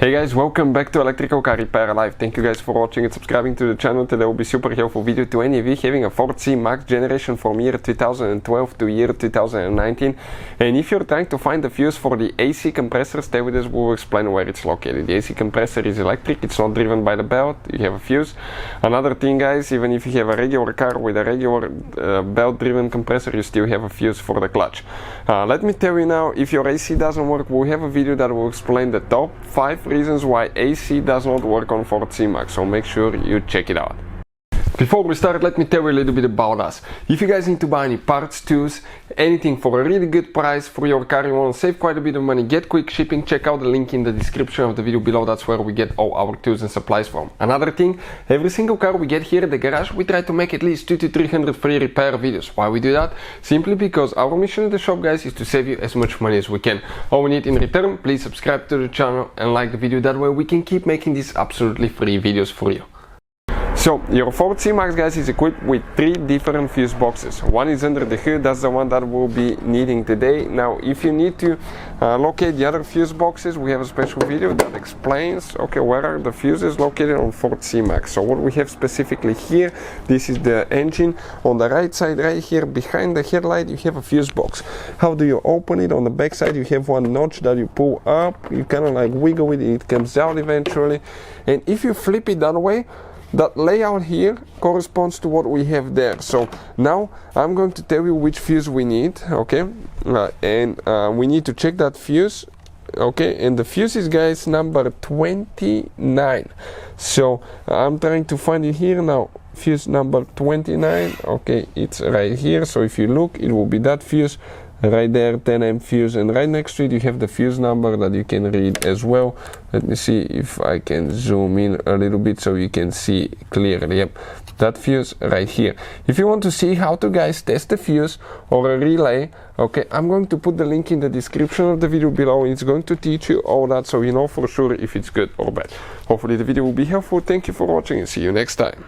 Hey guys, welcome back to Electrical Car Repair Live. Thank you guys for watching and subscribing to the channel. Today will be super helpful video to any of you having a Ford C-Max generation from year 2012 to year 2019. And if you're trying to find the fuse for the AC compressor, stay with us, we'll explain where it's located. The AC compressor is electric, it's not driven by the belt, you have a fuse. Another thing guys, even if you have a regular car with a regular belt driven compressor, you still have a fuse for the clutch. Let me tell you now, if your AC doesn't work, we'll have a video that will explain the top 5 reasons why AC does not work on Ford C-Max, so make sure you check it out. Before we start, let me tell you a little bit about us. If you guys need to buy any parts, tools, anything for a really good price for your car, you want to save quite a bit of money, get quick shipping, check out the link in the description of the video below. That's where we get all our tools and supplies from. Another thing, every single car we get here at the garage, we try to make at least 200 to 300 free repair videos. Why we do that? Simply because our mission at the shop, guys, is to save you as much money as we can. All we need in return, please subscribe to the channel and like the video. That way we can keep making these absolutely free videos for you. So, your Ford C-Max, guys, is equipped with 3 different fuse boxes. One is under the hood, that's the one that we'll be needing today. Now, if you need to locate the other fuse boxes, we have a special video that explains, okay, where are the fuses located on Ford C-Max. So what we have specifically here, this is the engine. On the right side, right here, behind the headlight, you have a fuse box. How do you open it? On the back side, you have one notch that you pull up, you kind of like wiggle it, it comes out eventually. And if you flip it that way, that layout here corresponds to what we have there. So now I'm going to tell you which fuse we need, okay, and we need to check that fuse, okay, and the fuse is, guys, number 29. So I'm trying to find it here now. Fuse number 29, okay, it's right here. So if you look, it will be that fuse right there, 10 fuse, and right next to it you have the fuse number that you can read as well. Let me see if I can zoom in a little bit so you can see clearly. Yep, that fuse right here. If you want to see how to, guys, test the fuse or a relay, okay, I'm going to put the link in the description of the video below. It's going to teach you all that, so you know for sure if it's good or bad. Hopefully the video will be helpful. Thank you for watching and see you next time.